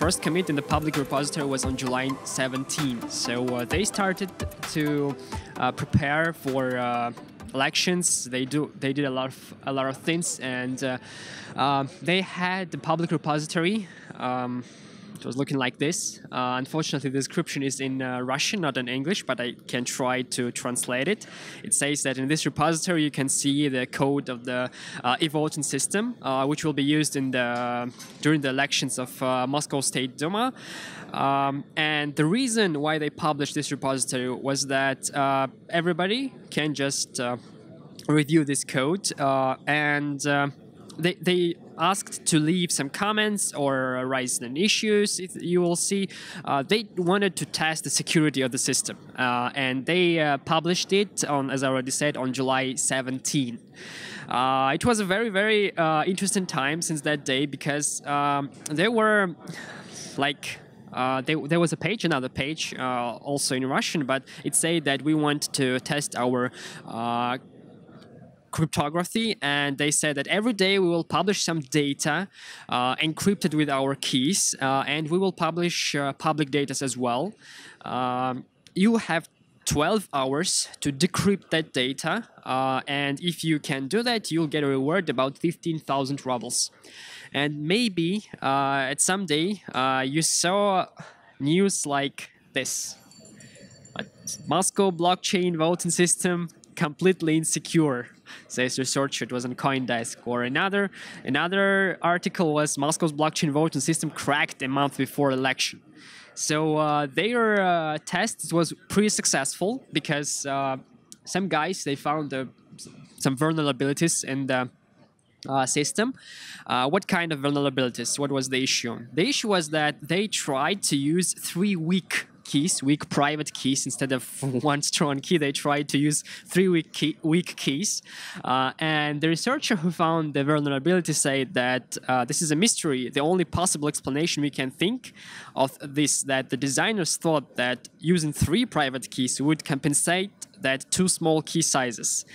first commit in the public repository was on July 17. So they started to prepare for elections. They did a lot of things, and they had the public repository. It was looking like this. Unfortunately, the description is in Russian, not in English, but I can try to translate it. It says that in this repository you can see the code of the e-voting system, which will be used during the elections of Moscow State Duma. And the reason why they published this repository was that everybody can just review this code, and they asked to leave some comments or raise some issues. You will see they wanted to test the security of the system, and they published it on, as I already said, on July 17. It was a very, very interesting time since that day, because there were like there was another page, also in Russian, but it said that we want to test our cryptography, and they said that every day we will publish some data encrypted with our keys, and we will publish public data as well. You have 12 hours to decrypt that data, and if you can do that, you'll get a reward about 15,000 rubles. And maybe at some day you saw news like this: Moscow blockchain voting system completely insecure, says researcher. It was on CoinDesk. Or another article was Moscow's blockchain voting system cracked a month before election. So their test was pretty successful, because some guys, they found some vulnerabilities in the system. What kind of vulnerabilities? What was the issue? The issue was that they tried to use 3 weak private keys instead of 1 strong key. They tried to use 3 weak keys, and the researcher who found the vulnerability said that this is a mystery. The only possible explanation we can think of this, that the designers thought that using 3 private keys would compensate that 2 small key sizes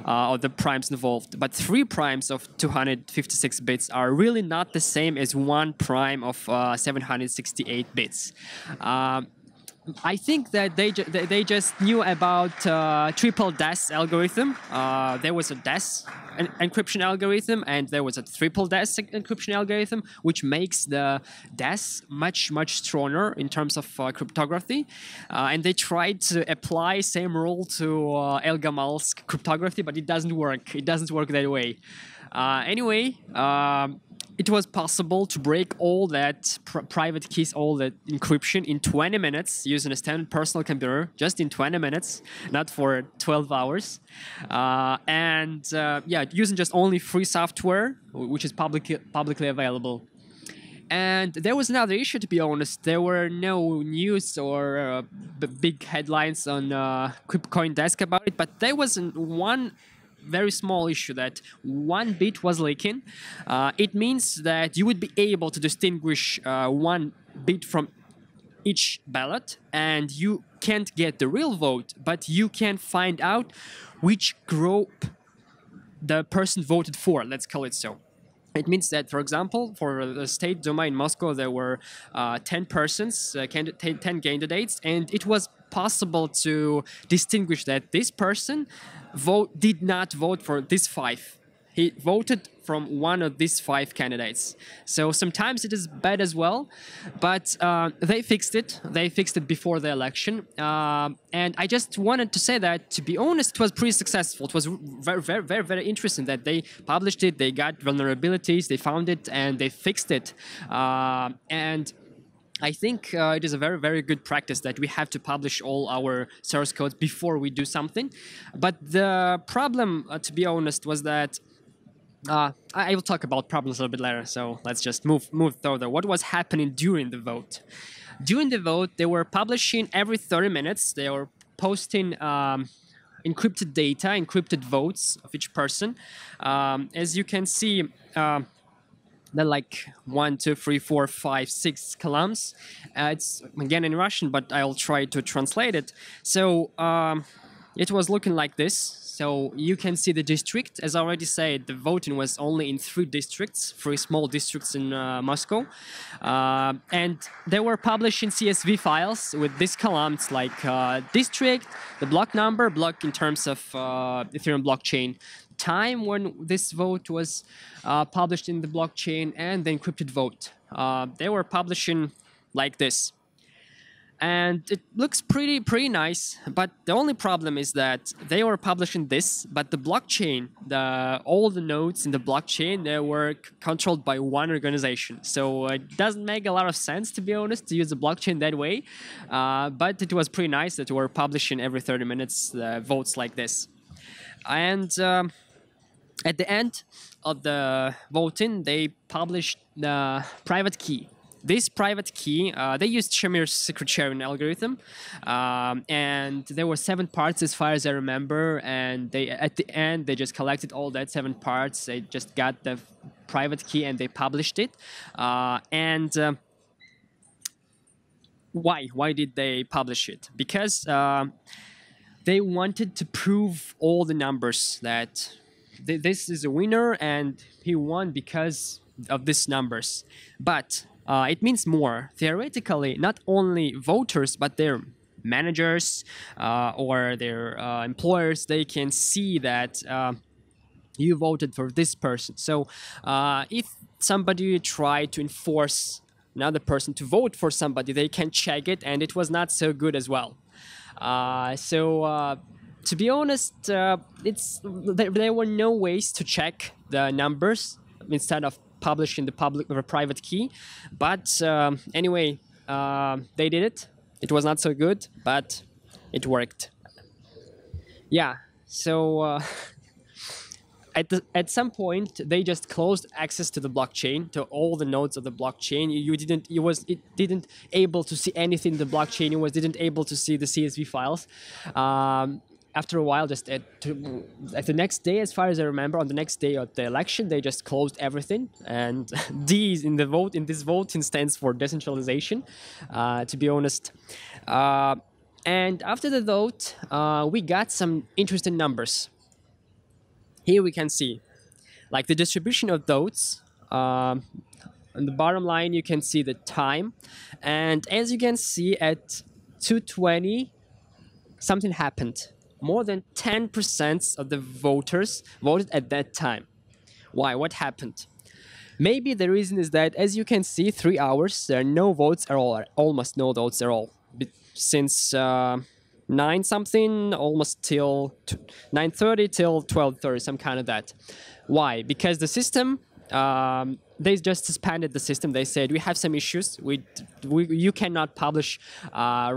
of the primes involved. But 3 primes of 256 bits are really not the same as 1 prime of 768 bits. I think that they just knew about triple DES algorithm. There was a DES encryption algorithm, and there was a triple DES encryption algorithm, which makes the DES much stronger in terms of cryptography. And they tried to apply same rule to El-Gamal's cryptography, but it doesn't work. It doesn't work that way. Anyway, it was possible to break all that private keys, all that encryption in 20 minutes using a standard personal computer, just in 20 minutes, not for 12 hours. Yeah, using just only free software, which is publicly available. And there was another issue, to be honest. There were no news or big headlines on CoinDesk about it, but there was one very small issue, that 1 bit was leaking. It means that you would be able to distinguish 1 bit from each ballot, and you can't get the real vote, but you can find out which group the person voted for, let's call it so. It means that, for example, for the State Duma in Moscow, there were 10 persons, 10 candidates, and it was possible to distinguish that this person did not vote for these 5. He voted from one of these 5 candidates. So sometimes it is bad as well, but they fixed it. They fixed it before the election. And I just wanted to say that, to be honest, it was pretty successful. It was very interesting that they published it, they got vulnerabilities, they found it, and they fixed it. And I think it is a very good practice that we have to publish all our source codes before we do something. But the problem, to be honest, was that I will talk about problems a little bit later, so let's just move further. What was happening during the vote? During the vote, they were publishing every 30 minutes. They were posting encrypted data, encrypted votes of each person. As you can see, they're like 1, 2, 3, 4, 5, 6 columns. It's again in Russian, but I'll try to translate it. So it was looking like this. So you can see the district. As I already said, the voting was only in 3 districts, 3 small districts in Moscow. And they were published in CSV files with these columns like district, the block number, block in terms of Ethereum blockchain, time when this vote was published in the blockchain, and the encrypted vote. They were publishing like this. And it looks pretty nice, but the only problem is that they were publishing this, but the blockchain, all the nodes in the blockchain, they were controlled by one organization. So it doesn't make a lot of sense, to be honest, to use the blockchain that way. But it was pretty nice that we were publishing every 30 minutes votes like this. And at the end of the voting, they published the private key. This private key, they used Shamir's secret sharing algorithm, and there were 7 parts as far as I remember, and at the end they just collected all that 7 parts. They just got the private key and they published it. Why did they publish it? Because they wanted to prove all the numbers that this is a winner and he won because of these numbers. But it means more. Theoretically, not only voters, but their managers or their employers, they can see that you voted for this person. So if somebody tried to enforce another person to vote for somebody, they can check it, and it was not so good as well. To be honest, there were no ways to check the numbers instead of publishing the private key. But anyway, they did it. It was not so good, but it worked. Yeah. So at some point they just closed access to the blockchain, to all the nodes of the blockchain. It didn't able to see anything in the blockchain. It didn't able to see the CSV files. After a while, just at the next day, as far as I remember, on the next day of the election, they just closed everything. And D in this voting stands for decentralization, to be honest. And after the vote, we got some interesting numbers. Here we can see, like the distribution of votes. On the bottom line, you can see the time. And as you can see, at 2:20, something happened. More than 10% of the voters voted at that time. Why? What happened? Maybe the reason is that, as you can see, 3 hours, there are no votes at all, almost no votes at all. Since 9 something, almost till 9:30 till 12:30, some kind of that. Why? Because the system, they just suspended the system. They said, we have some issues. You cannot publish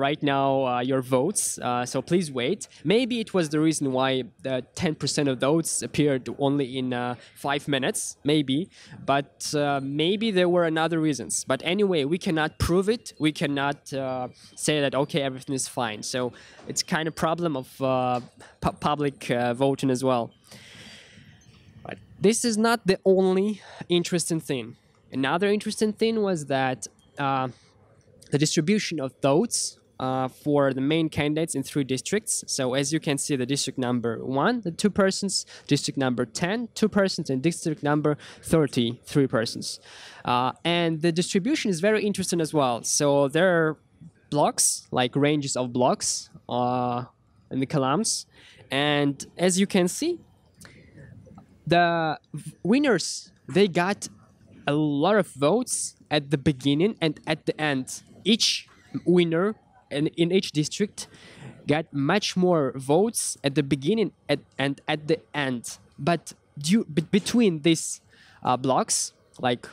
right now your votes, so please wait. Maybe it was the reason why the 10% of votes appeared only in 5 minutes, maybe. But maybe there were another reasons. But anyway, we cannot prove it. We cannot say that, okay, everything is fine. So it's kind of problem of public voting as well. But this is not the only interesting thing. Another interesting thing was that the distribution of votes for the main candidates in 3 districts. So as you can see, the district number 1, the 2 persons, district number 10, 2 persons, and district number 30, 3 persons. And the distribution is very interesting as well. So there are blocks, like ranges of blocks in the columns. And as you can see, the winners, they got a lot of votes at the beginning and at the end. Each winner in each district got much more votes at the beginning and at the end. But between these blocks, like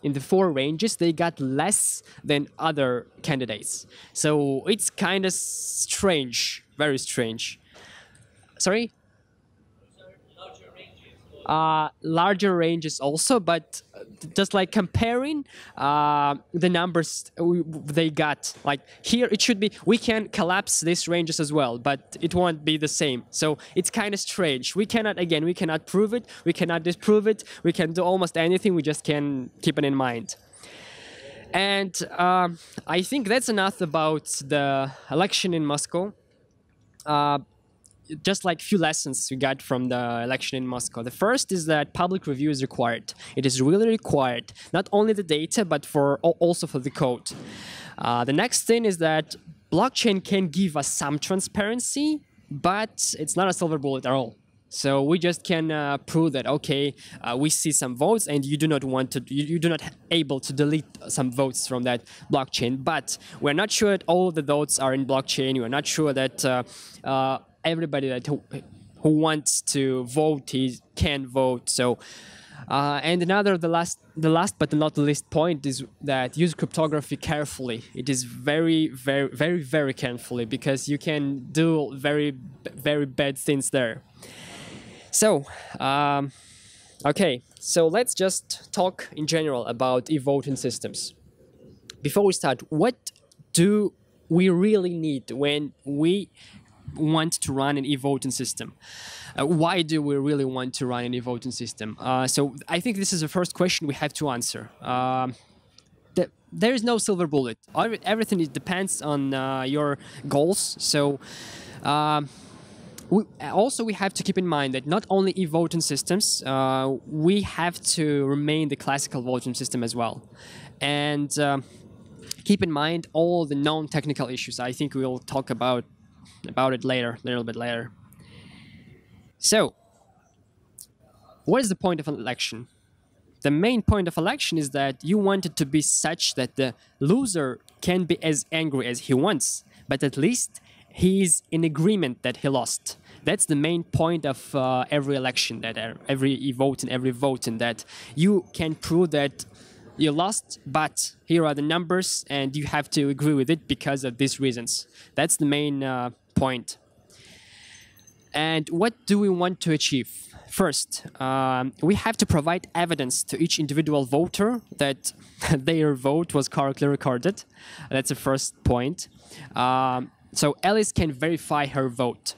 in the 4 ranges, they got less than other candidates. So it's kind of strange, very strange. Sorry? Larger ranges also, but just like comparing the numbers they got, like here it should be, we can collapse these ranges as well, but it won't be the same. So it's kind of strange. We cannot prove it, we cannot disprove it, we can do almost anything, we just can keep it in mind. And I think that's enough about the election in Moscow. just like few lessons we got from the election in Moscow. The first is that public review is required. It is really required, not only the data, but also for the code. The next thing is that blockchain can give us some transparency, but it's not a silver bullet at all. So we just can prove that, okay, we see some votes and you do not want to, you do not able to delete some votes from that blockchain, but we're not sure that all the votes are in blockchain. We're not sure that everybody that who wants to vote, he can vote. So, and the last but not the least point is that use cryptography carefully. It is very carefully, because you can do very bad things there. So, okay, so let's just talk in general about e-voting systems. Before we start, what do we really need when we want to run an e-voting system? Why do we really want to run an e-voting system? So I think this is the first question we have to answer. There is no silver bullet. Everything depends on your goals. So we have to keep in mind that not only e-voting systems, we have to remain the classical voting system as well. And keep in mind all the known technical issues. I think we'll talk about it later, a little bit later. So, what is the point of an election? The main point of election is that you want it to be such that the loser can be as angry as he wants, but at least he is in agreement that he lost. That's the main point of every election, that every voting, that you can prove that you lost, but here are the numbers, and you have to agree with it because of these reasons. That's the main point. And what do we want to achieve? First, we have to provide evidence to each individual voter that their vote was correctly recorded. That's the first point. So Alice can verify her vote.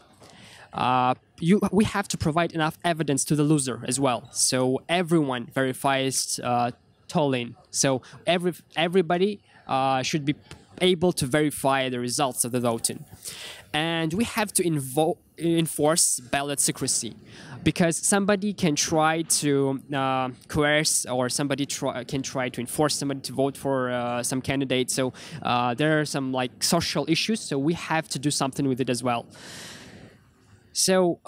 We have to provide enough evidence to the loser as well. So everyone verifies tolling. So everybody should be able to verify the results of the voting. And we have to enforce ballot secrecy, because somebody can try to coerce, or somebody can try to enforce somebody to vote for some candidate. So there are some like social issues, so we have to do something with it as well. So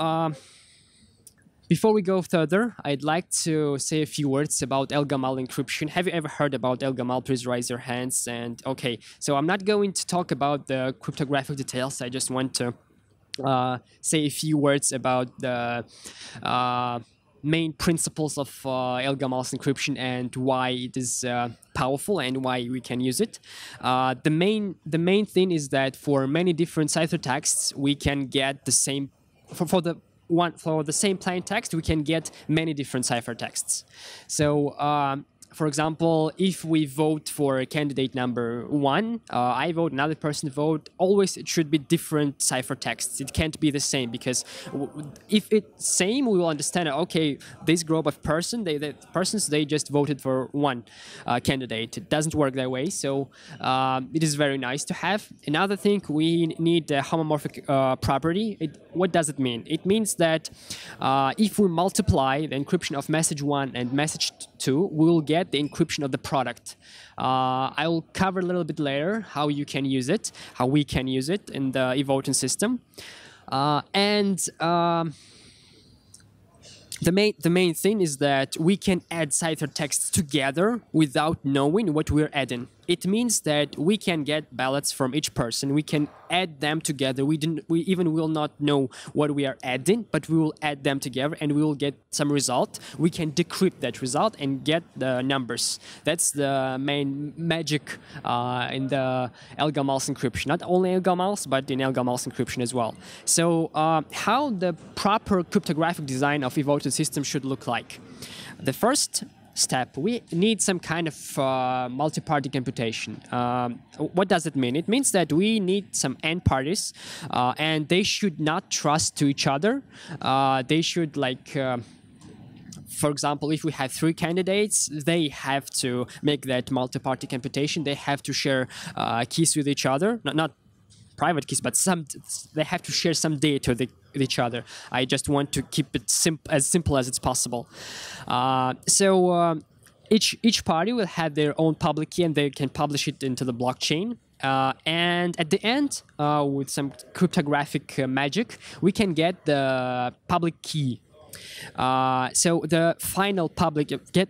before we go further, I'd like to say a few words about El-Gamal encryption. Have you ever heard about El-Gamal? Please raise your hands. And okay, so I'm not going to talk about the cryptographic details. I just want to say a few words about the main principles of El-Gamal's encryption and why it is powerful and why we can use it. The main thing is that for many different ciphertexts, we can get the same for the same plain text, we can get many different ciphertexts. So, for example, if we vote for candidate number 1, I vote, another person vote, always it should be different ciphertexts. It can't be the same, because if it's same, we will understand, okay, this group of persons, they just voted for one candidate. It doesn't work that way, so it is very nice to have. Another thing, we need a homomorphic property. What does it mean? It means that if we multiply the encryption of message 1 and message 2, we will get the encryption of the product. I will cover a little bit later how you can use it, how we can use it in the e-voting system. The main thing is that we can add ciphertexts together without knowing what we're adding. It means that we can get ballots from each person. We can add them together. We even will not know what we are adding, but we will add them together and we will get some result. We can decrypt that result and get the numbers. That's the main magic in the El-Gamal's encryption. Not only El-Gamal's, but in El-Gamal's encryption as well. So how the proper cryptographic design of e-voting system should look like? The first step, we need some kind of multi-party computation. What does it mean? It means that we need some end parties, and they should not trust to each other. They should, like, for example, if we have 3 candidates, they have to make that multi-party computation. They have to share keys with each other. Not private keys, but they have to share some data with each other. I just want to keep it as simple as it's possible. Each party will have their own public key, and they can publish it into the blockchain. And at the end, with some cryptographic magic, we can get the public key. So the final get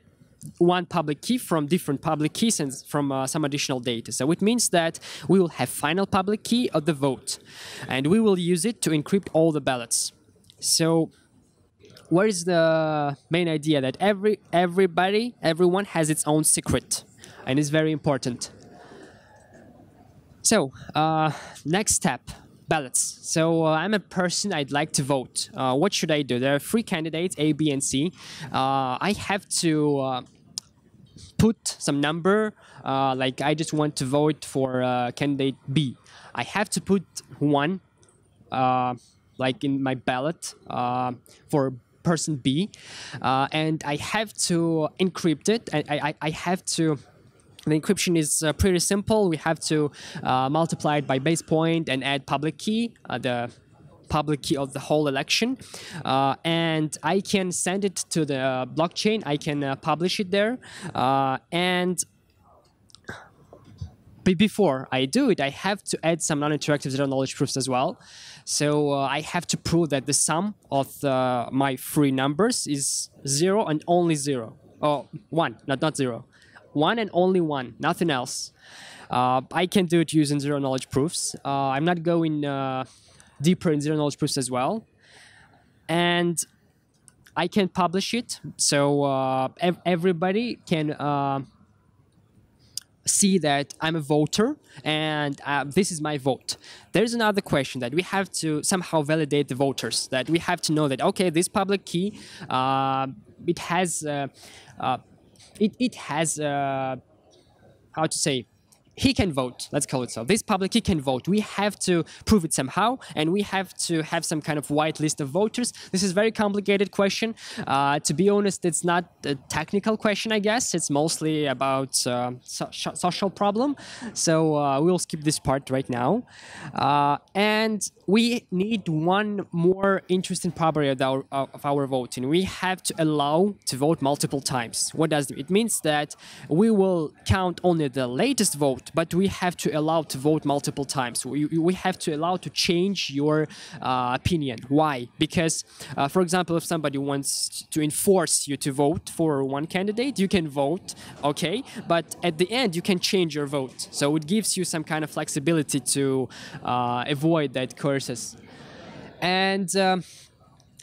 one public key from different public keys and from some additional data. So it means that we will have final public key of the vote, and we will use it to encrypt all the ballots. So what is the main idea? That everyone has its own secret, and it's very important. So next step, ballots. So I'm a person, I'd like to vote. What should I do? There are 3 candidates, A, B, and C. I have to put some number, like I just want to vote for candidate B. I have to put 1, like in my ballot for person B, and I have to encrypt it. I have to. The encryption is pretty simple. We have to multiply it by base point and add public key, the public key of the whole election. And I can send it to the blockchain. I can publish it there. And before I do it, I have to add some non-interactive zero-knowledge proofs as well. So I have to prove that the sum of my 3 numbers is 0 and only 0. Oh, 1, not 0. 1 and only 1, nothing else. I can do it using zero-knowledge proofs. I'm not going deeper in zero-knowledge proofs as well. And I can publish it, so everybody can see that I'm a voter, and this is my vote. There's another question that we have to somehow validate the voters, that we have to know that, okay, this public key, it has... It has, how to say, he can vote, let's call it so. This public key can vote. We have to prove it somehow, and we have to have some kind of white list of voters. This is a very complicated question. To be honest, it's not a technical question, I guess. It's mostly about social problem. So we'll skip this part right now. And we need one more interesting property of our voting. We have to allow to vote multiple times. What does it mean? It means that we will count only the latest vote, but we have to allow to vote multiple times. We have to allow to change your opinion. Why? Because, for example, if somebody wants to enforce you to vote for one candidate, you can vote, okay, but at the end you can change your vote. So it gives you some kind of flexibility to avoid that curses. And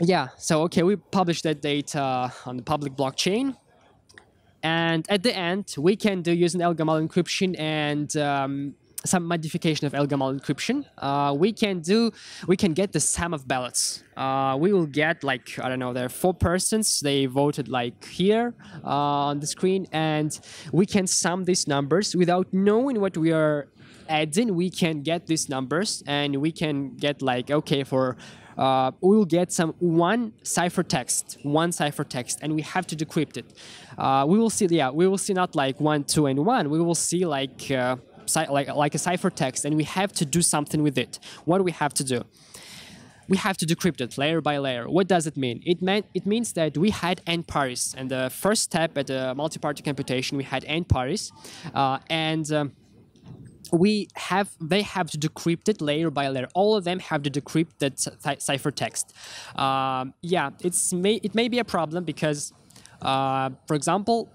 yeah, so okay, we publish that data on the public blockchain. And at the end, we can do using El-Gamal encryption and some modification of El-Gamal encryption. We can get the sum of ballots. We will get, like, I don't know, there are 4 persons. They voted like here on the screen, and we can sum these numbers without knowing what we are adding. We can get these numbers, and we can get, like, okay, for we'll get one cipher text, and we have to decrypt it. We will see not like 1, 2, and 1. We will see like a cipher text, and we have to do something with it. What do we have to do? We have to decrypt it layer by layer. What does it mean? It means that we had n parties, and the first step at the multi-party computation, we had n parties, and they have to decrypt it layer by layer. All of them have to decrypt that cipher text. Yeah, it may be a problem because, for example,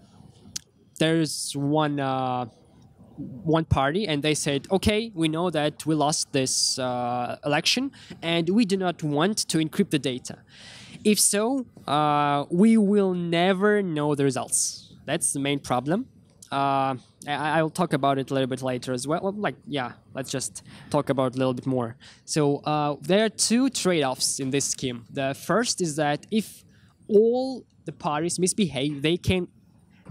there's one party, and they said, okay, we know that we lost this election, and we do not want to encrypt the data. If so, we will never know the results. That's the main problem. I'll talk about it a little bit later as well. Let's just talk about it a little bit more. So there are 2 trade-offs in this scheme. The first is that if all the parties misbehave, they can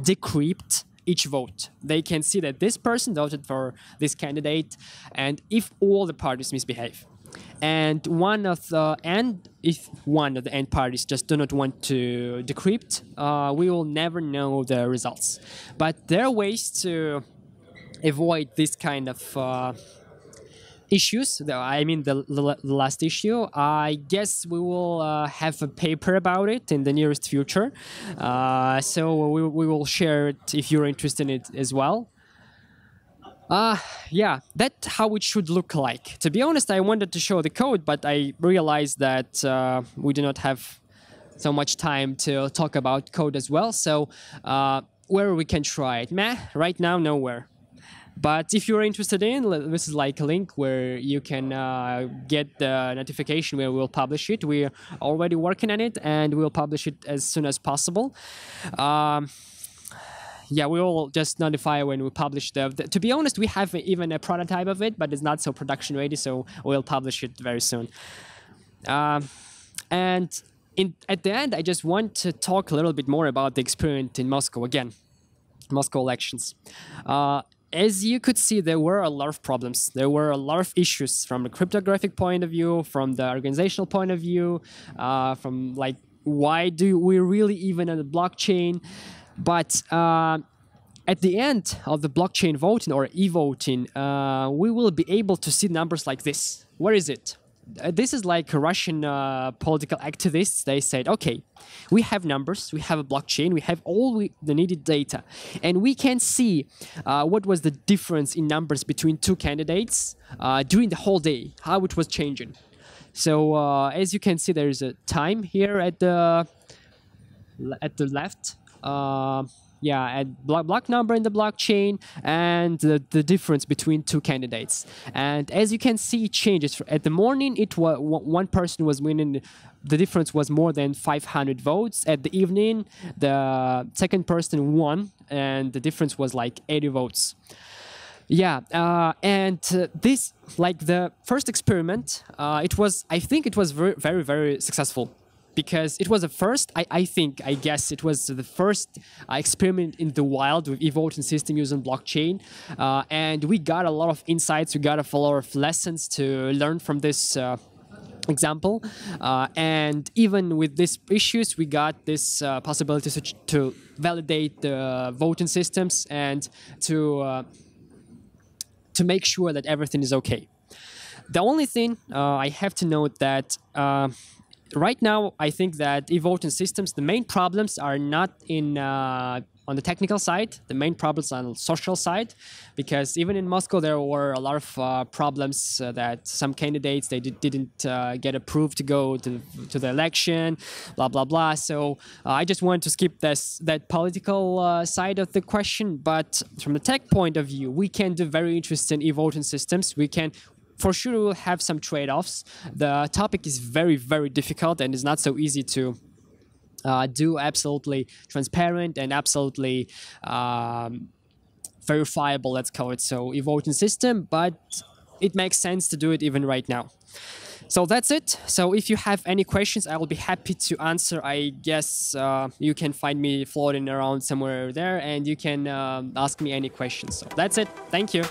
decrypt each vote. They can see that this person voted for this candidate, and if all the parties misbehave. And if one of the end parties just do not want to decrypt, we will never know the results. But there are ways to avoid this kind of issues. I mean, the last issue. I guess we will have a paper about it in the nearest future. So we will share it if you're interested in it as well. Yeah, that's how it should look like. To be honest, I wanted to show the code, but I realized that we do not have so much time to talk about code as well. So where we can try it? Meh, right now, nowhere. But if you're interested in, this is like a link where you can get the notification where we'll publish it. We're already working on it, and we'll publish it as soon as possible. Yeah, we will just notify when we publish to be honest, we have even a prototype of it, but it's not so production ready, so we'll publish it very soon. And at the end, I just want to talk a little bit more about the experiment in Moscow again, Moscow elections. As you could see, there were a lot of problems. There were a lot of issues from a cryptographic point of view, from the organizational point of view, from like, why do we really even on the blockchain? But at the end of the blockchain voting or e-voting, we will be able to see numbers like this. Where is it? This is like Russian political activists. They said, okay, we have numbers, we have a blockchain, we have all the needed data, and we can see what was the difference in numbers between two candidates during the whole day, how it was changing. So as you can see, there is a time here at the left. Yeah, and block number in the blockchain and the difference between two candidates. And as you can see, it changes. At the morning, it was one person was winning. The difference was more than 500 votes. At the evening, the second person won, and the difference was like 80 votes. Yeah, and this, like the first experiment, I think it was very, very, very successful. Because it was the first, I guess it was the first experiment in the wild with e-voting system using blockchain. And we got a lot of insights, we got a lot of lessons to learn from this example. And even with these issues, we got this possibility to validate the voting systems and to make sure that everything is okay. The only thing I have to note that right now, I think that e-voting systems, the main problems are not on the technical side. The main problems are on the social side, because even in Moscow, there were a lot of problems that some candidates, they didn't get approved to go to the election, blah, blah, blah. So I just want to skip that political side of the question. But from the tech point of view, we can do very interesting e-voting systems. We can for sure we'll have some trade-offs. The topic is very, very difficult and it's not so easy to do absolutely transparent and absolutely verifiable, let's call it so, e-voting system, but it makes sense to do it even right now. So that's it. So if you have any questions, I will be happy to answer. I guess you can find me floating around somewhere there and you can ask me any questions. So that's it. Thank you.